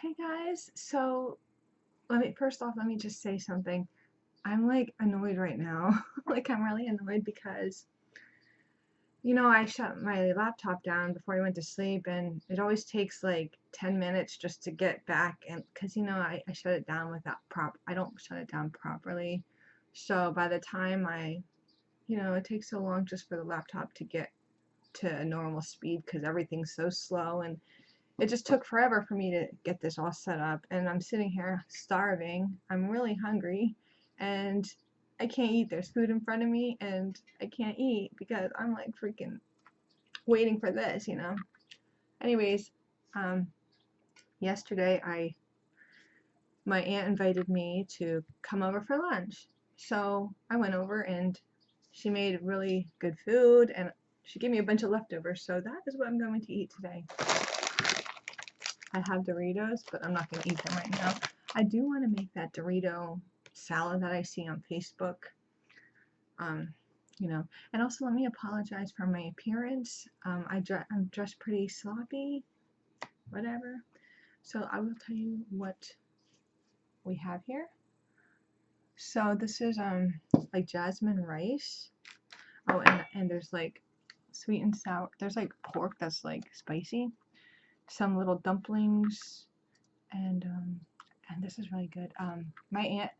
Hey guys, so let me just say something. I'm like annoyed right now. Like I'm really annoyed because I shut my laptop down before I went to sleep and it always takes like 10 minutes just to get back and because I shut it down without I don't shut it down properly. So by the time it takes so long just for the laptop to get to a normal speed because everything's so slow and it just took forever for me to get this all set up, and I'm sitting here starving. I'm really hungry, and I can't eat. There's food in front of me, and I can't eat because I'm like freaking waiting for this. Anyways, um, yesterday my aunt invited me to come over for lunch, so I went over and she made really good food, and she gave me a bunch of leftovers. So that is what I'm going to eat today. I have Doritos, but I'm not going to eat them right now. I do want to make that Dorito salad that I see on Facebook. Um, and also let me apologize for my appearance. I'm dressed pretty sloppy, whatever. So I will tell you what we have here. So this is like jasmine rice. Oh, and there's like sweet and sour. There's like pork that's like spicy. Some little dumplings and this is really good. My aunt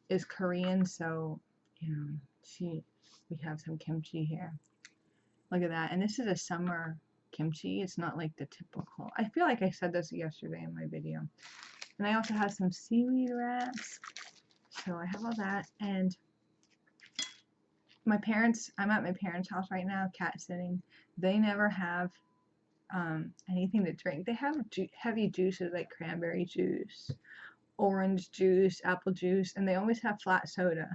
is Korean, so we have some kimchi here. Look at that, and this is a summer kimchi. It's not like the typical. I feel like I said this yesterday in my video. And I also have some seaweed wraps. So I have all that, and I'm at my parents' house right now, cat sitting. They never have anything to drink. They have heavy juices like cranberry juice, orange juice, apple juice, and they always have flat soda.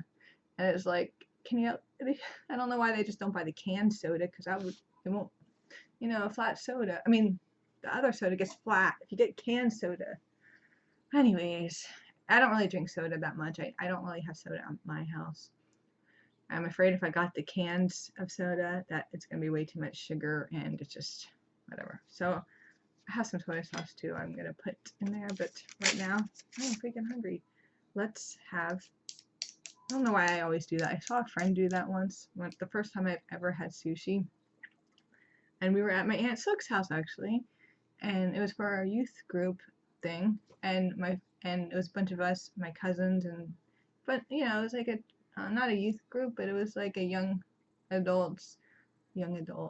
And it's like, I don't know why they just don't buy the canned soda, because it won't, flat soda. I mean, the other soda gets flat if you get canned soda. Anyways, I don't really drink soda that much. I don't really have soda at my house. I'm afraid if I got the cans of soda that it's going to be way too much sugar and it's just whatever. So I have some soy sauce too I'm going to put in there, but right now I'm freaking hungry. Let's have, I don't know why I always do that. I saw a friend do that once, the first time I've ever had sushi. And we were at my Aunt Sook's house actually, and it was for our youth group thing, and it was a bunch of us, my cousins, but it was like not a youth group, but it was like a young adult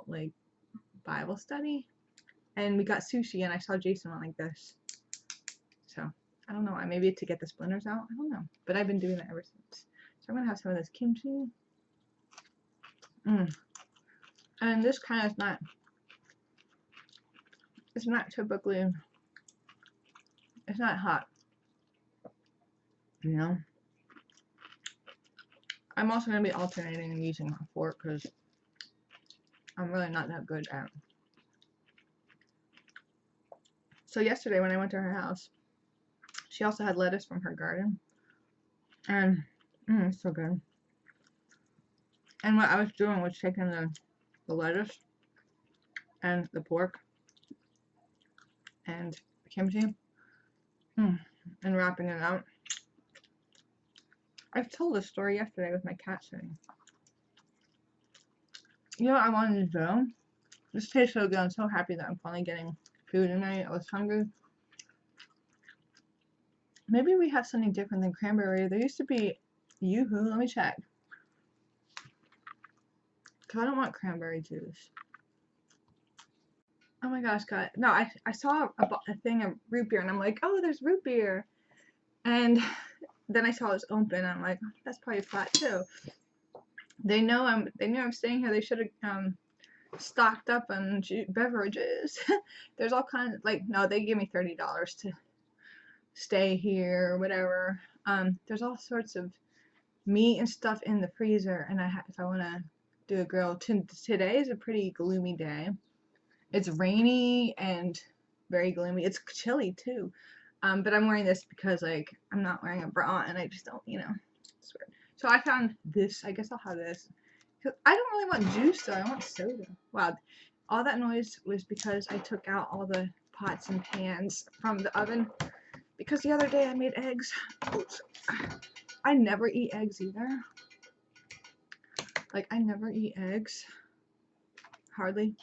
like Bible study, and we got sushi, and I saw Jason went like this, so I don't know why. Maybe to get the splinters out, I don't know, but I've been doing that ever since. So I'm gonna have some of this kimchi. And this kind of it's not typically, it's not hot, I'm also going to be alternating and using a fork because I'm really not that good at it. So yesterday when I went to her house, she also had lettuce from her garden, and it's so good. And what I was doing was taking the lettuce and the pork and the kimchi and wrapping it out. I've told this story yesterday with my cat sitting. You know what I wanted to do? This tastes so good. I'm so happy that I'm finally getting food tonight. I was hungry. Maybe we have something different than cranberry. There used to be Yoo-hoo. Let me check. Because I don't want cranberry juice. Oh my gosh, God. No, I saw a thing of root beer, and I'm like, oh, there's root beer. And then I saw it was open, and I'm like, oh, that's probably flat too. They know I'm staying here. They should have stocked up on beverages. There's all kinds of, no, they gave me $30 to stay here or whatever. There's all sorts of meat and stuff in the freezer, and if I want to do a grill. Today is a pretty gloomy day. It's rainy and very gloomy. It's chilly too. But I'm wearing this because I'm not wearing a bra and I just don't, it's weird. So I found this. I guess I'll have this. Cause I don't really want juice though. I want soda. Wow. All that noise was because I took out all the pots and pans from the oven because the other day I made eggs. Oops. I never eat eggs either. Like, I never eat eggs. Hardly.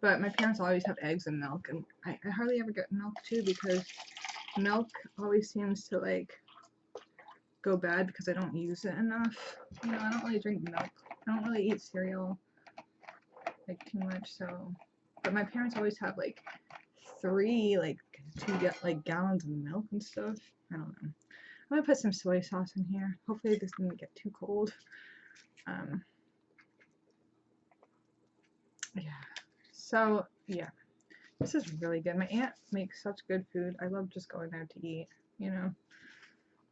But my parents always have eggs and milk, and I hardly ever get milk too because milk always seems to like go bad because I don't use it enough. You know, I don't really drink milk. I don't really eat cereal like too much, so. But my parents always have like 3 like 2 like gallons of milk and stuff. I don't know. I'm gonna put some soy sauce in here. Hopefully this doesn't get too cold. Yeah. So yeah, this is really good. My aunt makes such good food. I love just going there to eat. You know,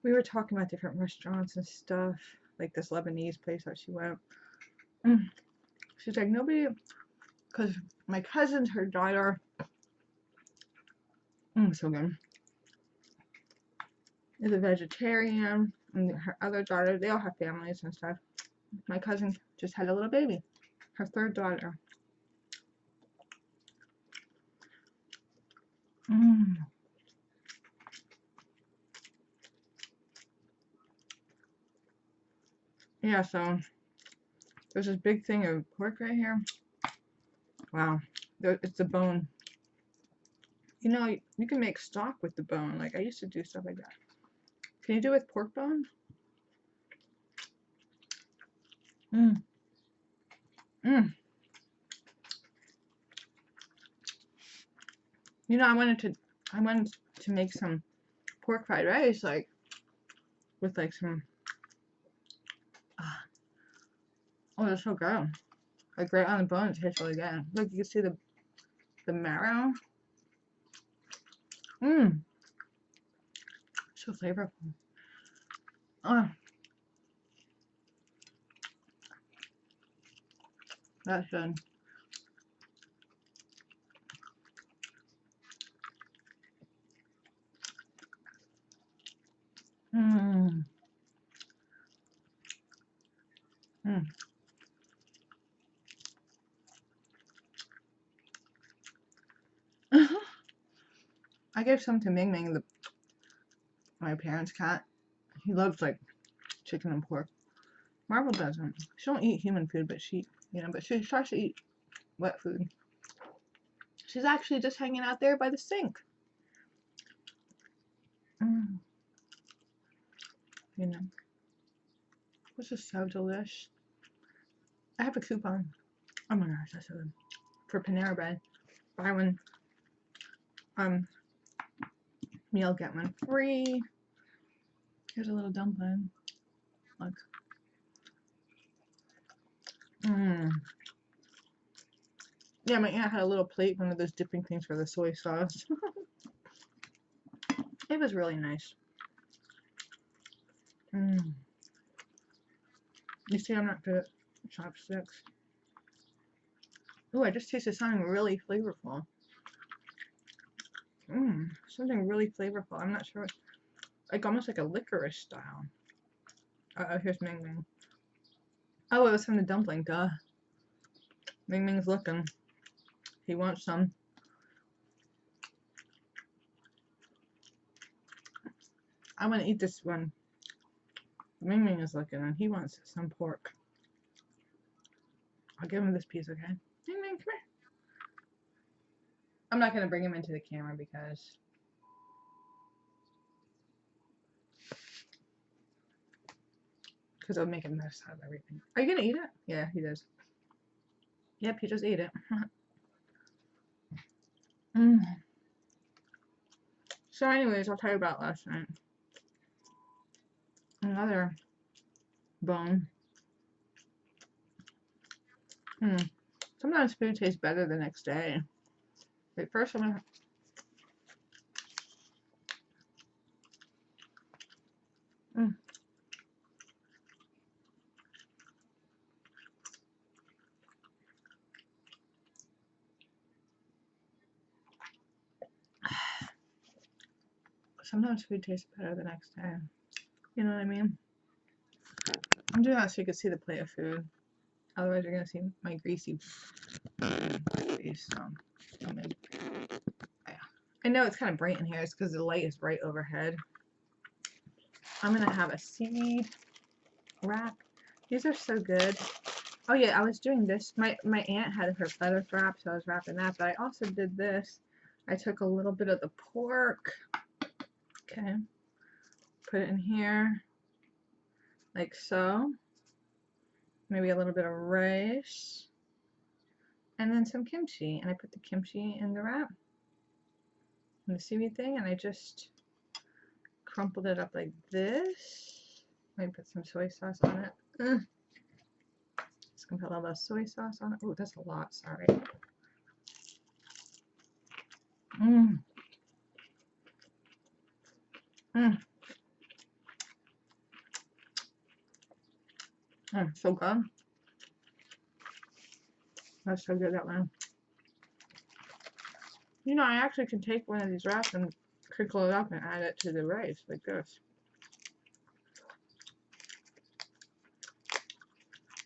we were talking about different restaurants and stuff, like this Lebanese place that she went. She's like, nobody, because my cousin, her daughter, so good, is a vegetarian, and her other daughter, they all have families and stuff. My cousin just had a little baby, her 3rd daughter. Yeah, so there's this big thing of pork right here. Wow, it's the bone. You know, you can make stock with the bone. Like, I used to do stuff like that. Can you do it with pork bone? You know, I wanted to make some pork fried rice, like, with like some, oh, they're so good. Like, right on the bone, it tastes really good. Look, you can see the marrow. So flavorful. Oh, that's good. I gave some to Ming Ming, my parents' cat. He loves like chicken and pork. Marvel doesn't. She don't eat human food, but she, you know, but she tries to eat wet food. She's actually just hanging out there by the sink. You know, this is so delish. I have a coupon. Oh my gosh, that's so good. For Panera Bread. Buy one meal, get one free. Here's a little dumpling. Look. Yeah, my aunt had a little plate, one of those dipping things for the soy sauce. It was really nice. You see, I'm not good at chopsticks. Ooh, I just tasted something really flavorful. Something really flavorful. I'm not sure. Like, almost like a licorice style. Uh-oh, here's Ming Ming. Oh, it was from the dumpling, duh. Ming Ming's looking. He wants some. I want to eat this one. Ming Ming is looking and he wants some pork. I'll give him this piece, okay? Ming Ming, come here. I'm not going to bring him into the camera because it'll make a mess out of everything. Are you going to eat it? Yeah, he does. Yep, he just ate it. So anyways, I'll tell you about last night. Another bone. Sometimes food tastes better the next day. Wait, first I'm gonna. Sometimes food tastes better the next day. You know what I mean? I'm doing that so you can see the plate of food. Otherwise, you're gonna see my greasy face. So, yeah. I know it's kind of bright in here. It's because the light is right overhead. I'm gonna have a seaweed wrap. These are so good. Oh yeah, I was doing this. My aunt had her lettuce wrap, so I was wrapping that. But I also did this. I took a little bit of the pork. Okay. Put it in here, like so. Maybe a little bit of rice. And then some kimchi. And I put the kimchi in the wrap. And the seaweed thing. And I just crumpled it up like this. Maybe put some soy sauce on it. Just gonna put a little soy sauce on it. Oh, that's a lot, sorry. Mmm. Mmm. So good. That's so good, that one. You know, I actually can take one of these wraps and crinkle it up and add it to the rice like this.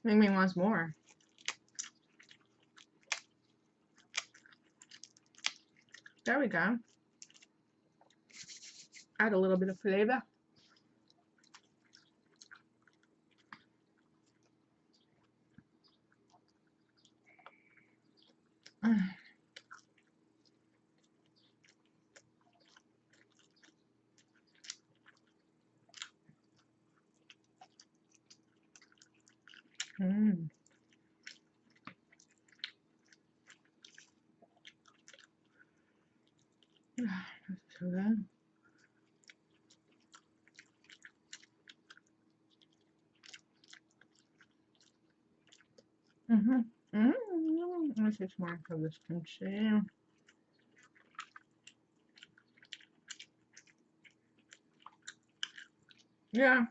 Make me want more. There we go. Add a little bit of flavor. Mmm. That's so good. Let's take some more of this kimchi. Yeah.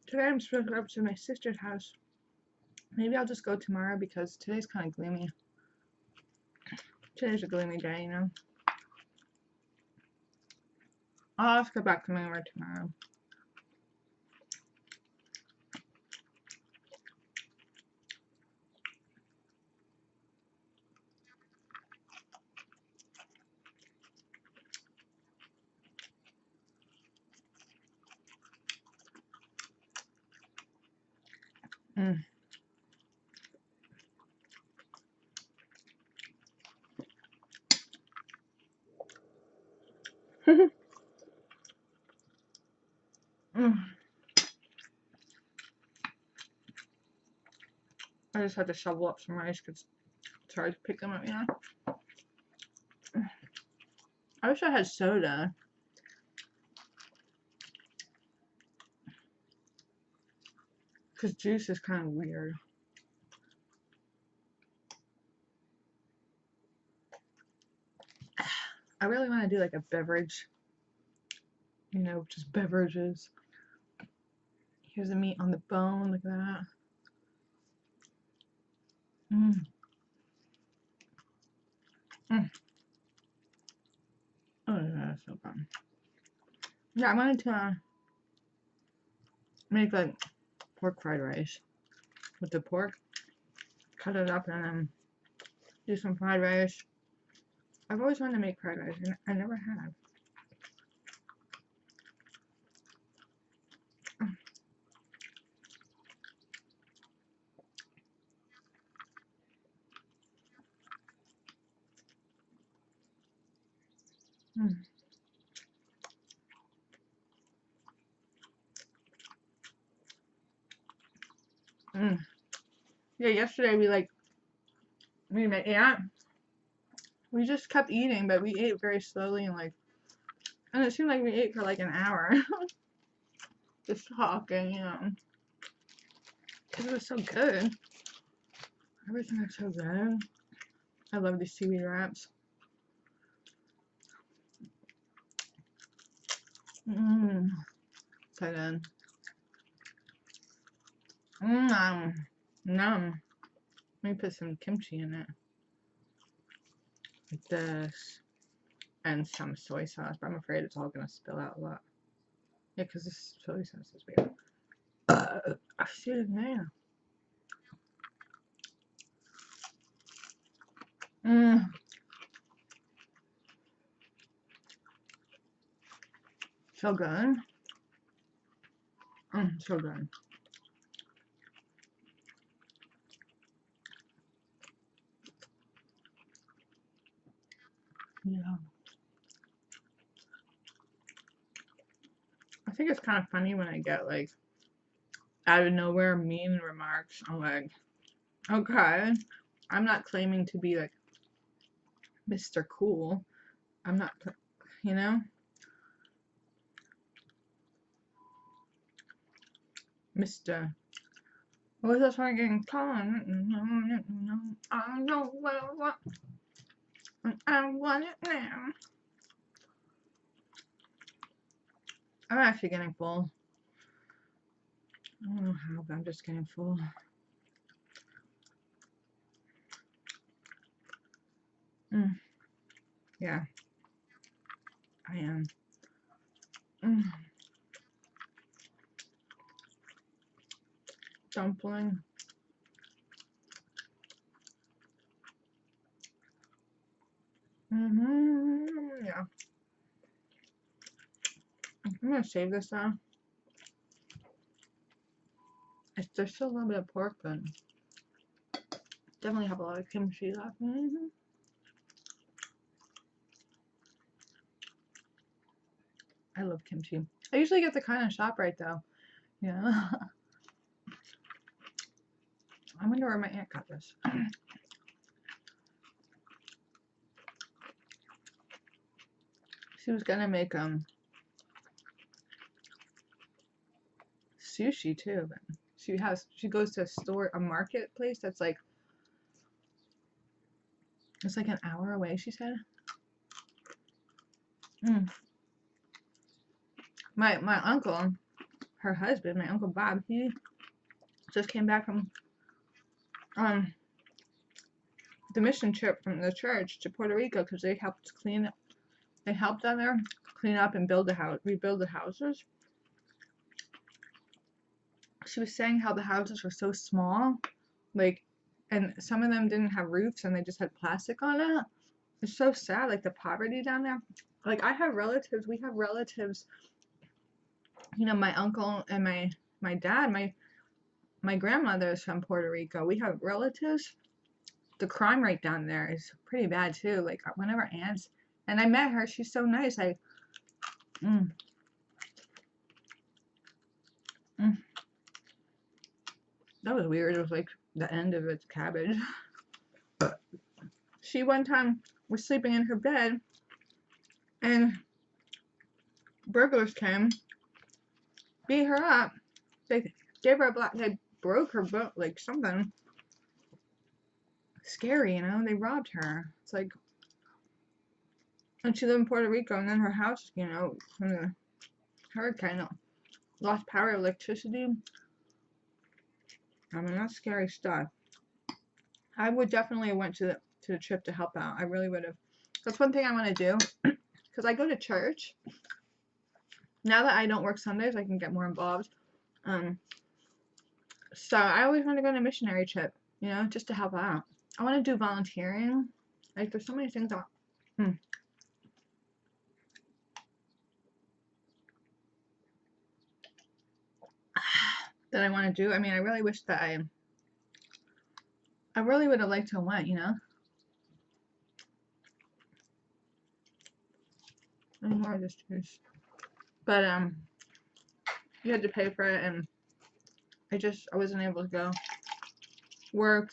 Today I'm supposed to go up to my sister's house. Maybe I'll just go tomorrow because today's kind of gloomy. Today's a gloomy day, you know. I'll have to go back to my work tomorrow. Mm. Mm. I just had to shovel up some rice because it's hard to pick them up, you know. I wish I had soda. Because juice is kind of weird. I really want to do like a beverage. You know, just beverages. Here's the meat on the bone. Look at that. Mmm. Mm. Oh, yeah, that's so good. Yeah, I wanted to make like pork fried rice with the pork. Cut it up and then do some fried rice. I've always wanted to make fried rice and I never have. Mm. Mm. Yeah, yesterday me and my aunt, we just kept eating, but we ate very slowly and it seemed like we ate for like an hour. Just talking, you know. Because it was so good. Everything was so good. I love these seaweed wraps. Mmm. So good. Mmm. Nom. Let me put some kimchi in it. Like this. And some soy sauce, but I'm afraid it's all gonna spill out a lot. Yeah, because this soy sauce is weird. Excuse me. Mmm. So good. So good. Yeah. I think it's kind of funny when I get like out of nowhere mean remarks. I'm like, okay, I'm not claiming to be like Mr. Cool. I'm not, you know, Mr. What was this one getting caught? I know what I want. And I want it now. I'm actually getting full. I don't know how, but I'm just getting full. Yeah, I am. Dumpling. Yeah. I'm gonna save this now. There's still a little bit of pork, but definitely have a lot of kimchi left. I love kimchi. I usually get the kind of shop right though. Yeah. I wonder where my aunt got this. She was gonna make sushi too, but she goes to a marketplace that's like it's like an hour away, she said. My uncle, her husband, my Uncle Bob, he just came back from the mission trip from the church to Puerto Rico because they helped down there clean up and rebuild the houses. She was saying how the houses were so small, like, and some of them didn't have roofs and they just had plastic on it. It's so sad, like the poverty down there. Like we have relatives, you know, my uncle and my dad, my grandmother is from Puerto Rico. We have relatives. The crime rate down there is pretty bad too. Like one of our aunts, and I met her. She's so nice. That was weird. It was like the end of its cabbage. She one time was sleeping in her bed, and burglars came, beat her up. They gave her they broke her boat, like something scary, you know. They robbed her. It's like, and she lived in Puerto Rico, and then her house, you know, from the hurricane, lost power, electricity. I mean, that's scary stuff. I would definitely have went to the trip to help out. I really would have. That's one thing I want to do, because I go to church. Now that I don't work Sundays, I can get more involved. So I always want to go on a missionary trip, you know, just to help out. I want to do volunteering. Like, there's so many things that I want to do. I mean, I really wish that I really would have liked to have went, you know. Any more of this juice. But you had to pay for it, and I wasn't able to go work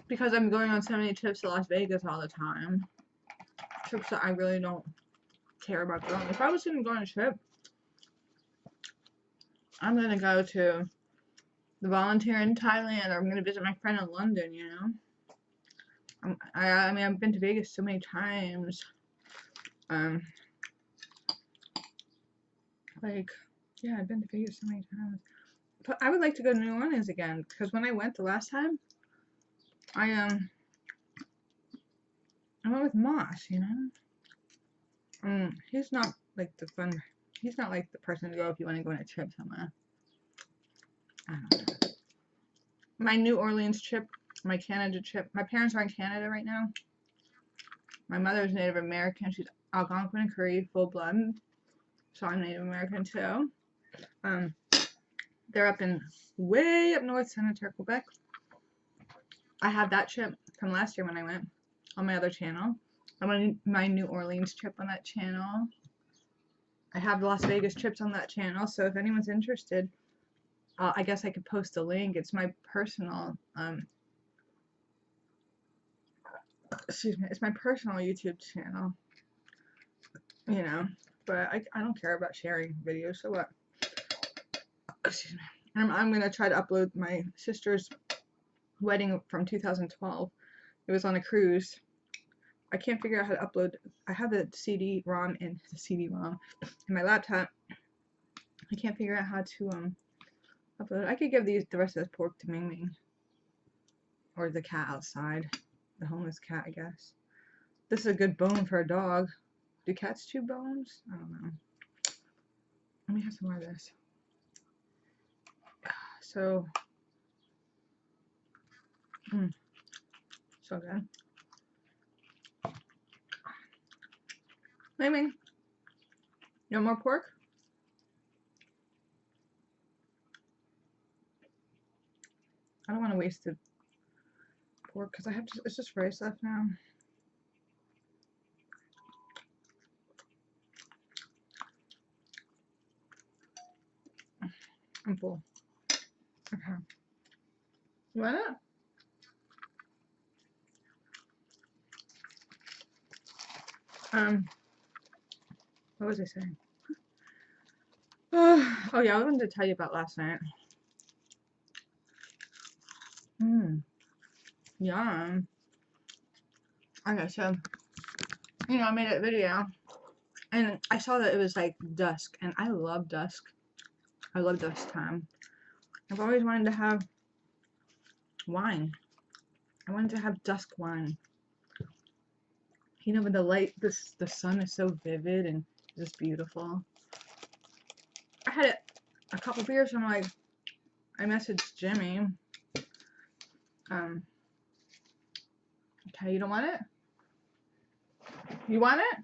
because I'm going on so many trips to Las Vegas all the time. Trips that I really don't care about going. If I was going to go on a trip, I'm going to go to the volunteer in Thailand, or I'm going to visit my friend in London, you know. I mean, I've been to Vegas so many times. Like, yeah, I've been to Vegas so many times. But I would like to go to New Orleans again, because when I went the last time, I went with Moss, you know. He's not like he's not like the person to go if you want to go on a trip somewhere. I don't know. My New Orleans trip, my Canada trip. My parents are in Canada right now. My mother is Native American. She's Algonquin and Cree, full blood. So I'm Native American too. They're up in way up north, Senator, Quebec. I have that trip from last year when I went on my other channel. I'm on my New Orleans trip on that channel. I have Las Vegas trips on that channel, so if anyone's interested, I guess I could post a link. It's my personal, excuse me, it's my personal YouTube channel, you know, but I don't care about sharing videos, so what? Excuse me. I'm going to try to upload my sister's wedding from 2012. It was on a cruise. I can't figure out how to upload. I have the CD-ROM in my laptop. I can't figure out how to upload. I could give the rest of this pork to Ming Ming, or the cat outside, the homeless cat, I guess. This is a good bone for a dog. Do cats chew bones? I don't know. Let me have some more of this. So, so good. Ming Ming, you want more pork? I don't want to waste the pork because I have to, it's just rice left now. I'm full. Okay. You want it? What was I saying? Oh yeah, I wanted to tell you about last night. Yum. Okay, so, you know, I made a video, and I saw that it was like dusk, and I love dusk. I love dusk time. I've always wanted to have wine. I wanted to have dusk wine. You know, when the light, the sun is so vivid and just beautiful. I had a couple beers, and I'm like, I messaged Jimmy. Okay, you don't want it? You want it?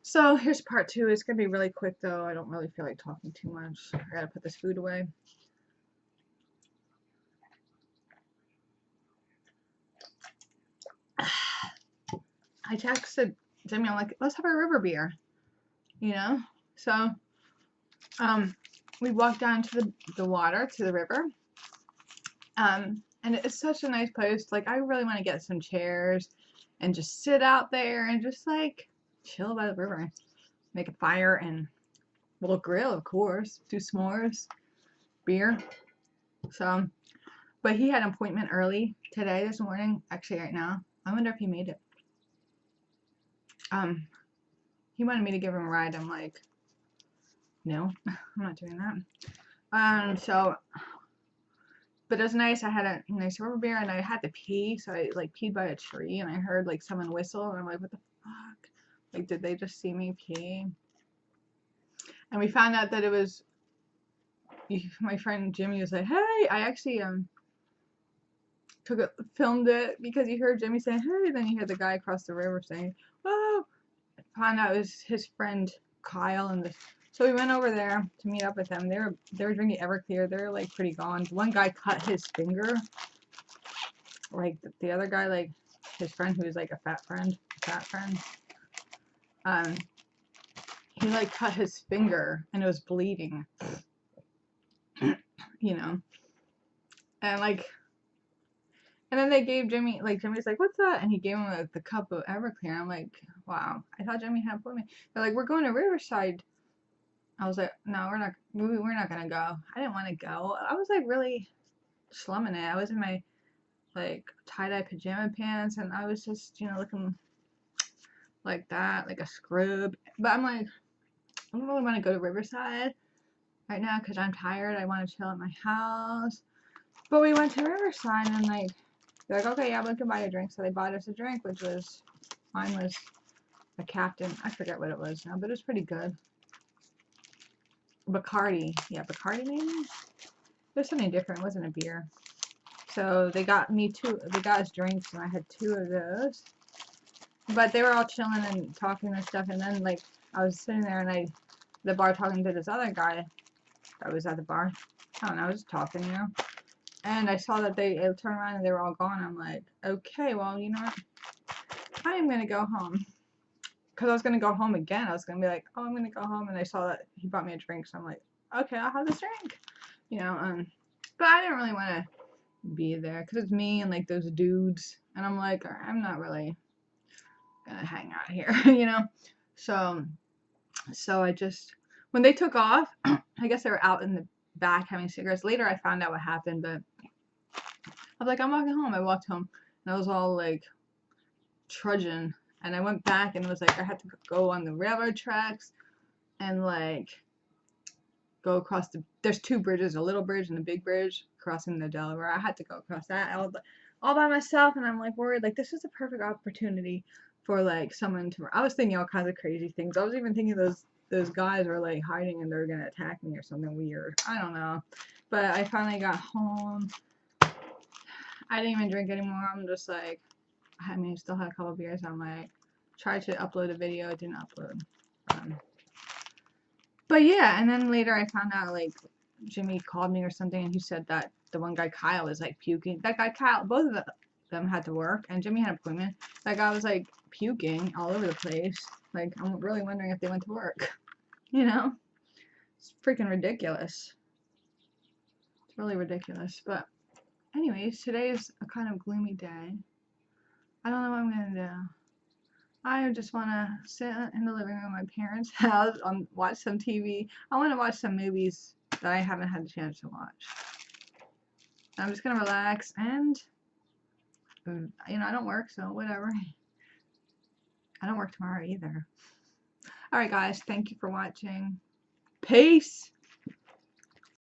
So here's part 2. It's gonna be really quick though. I don't really feel like talking too much. I gotta put this food away. I texted Jimmy, I'm like, let's have a river beer, you know? So, we walked down to the water, to the river, and it's such a nice place. Like, I really want to get some chairs and just sit out there and just, like, chill by the river. Make a fire and a little grill, of course, do s'mores, beer. So, but he had an appointment early today, this morning, actually right now. I wonder if he made it. He wanted me to give him a ride. I'm like, no, I'm not doing that. So, but it was nice. I had a nice river beer, and I had to pee, so I like peed by a tree, and I heard like someone whistle, and I'm like, what the fuck? Like, did they just see me pee? And we found out that it was my friend Jimmy was like, hey, I actually filmed it because you heard Jimmy saying, hey, then you heard the guy across the river saying, oh. Found out it was his friend Kyle, and so we went over there to meet up with them. They were drinking Everclear. They're like pretty gone. One guy cut his finger. Like the other guy, like his friend who was like a fat friend. He like cut his finger and it was bleeding. You know, and like. And then they gave Jimmy, like, Jimmy's like, what's that? And he gave him like, the cup of Everclear. I'm like, wow. I thought Jimmy had put me. They're like, we're going to Riverside. I was like, no, we're not going to go. I didn't want to go. I was like really slumming it. I was in my like tie-dye pajama pants, and I was just, you know, looking like that, like a scrub. But I'm like, I don't really want to go to Riverside right now because I'm tired. I want to chill at my house. But we went to Riverside, and like, they're like, okay, yeah, we can buy a drink. So they bought us a drink, which was, mine was a Captain. I forget what it was now, but it was pretty good. Bacardi. Yeah, Bacardi maybe? It was something different. It wasn't a beer. So they got me they got us drinks, and I had 2 of those. But they were all chilling and talking and stuff, and then like I was sitting there and the bar talking to this other guy that was at the bar. I don't know, I was just talking, you know. And I saw that they turned around and they were all gone. I'm like, okay, well, you know what? I am gonna go home. Because I was gonna go home again. I was gonna be like, oh, I'm gonna go home, and I saw that he bought me a drink, so I'm like, okay, I'll have this drink, you know. But I didn't really want to be there because it's me and like those dudes, and I'm like, I'm not really gonna hang out here, you know. So, I just when they took off, I guess they were out in the back having cigarettes. Later, I found out what happened, but I was like, I'm walking home. I walked home, and I was all like trudging, and I went back and it was like I had to go on the railroad tracks and like go across there's two bridges, a little bridge and a big bridge crossing the Delaware. I had to go across that all by myself, and I'm like worried like this is a perfect opportunity for like someone to. I was thinking all kinds of crazy things. I was even thinking those guys were like hiding and they're gonna attack me or something weird. I don't know. But I finally got home. I didn't even drink anymore. I'm just like, I mean, still had a couple beers. I'm like, tried to upload a video, it didn't upload. But yeah, and then later I found out like Jimmy called me or something, and he said that the one guy Kyle was like puking. That guy Kyle, both of them had to work, and Jimmy had an appointment. That guy was like puking all over the place. Like I'm really wondering if they went to work. You know, it's freaking ridiculous. It's really ridiculous. But anyways, today is a kind of gloomy day. I don't know what I'm gonna do. I just want to sit in the living room of my parents' house, watch some TV. I want to watch some movies that I haven't had the chance to watch. I'm just going to relax and, you know, I don't work, so whatever. I don't work tomorrow either. Alright guys, thank you for watching. Peace!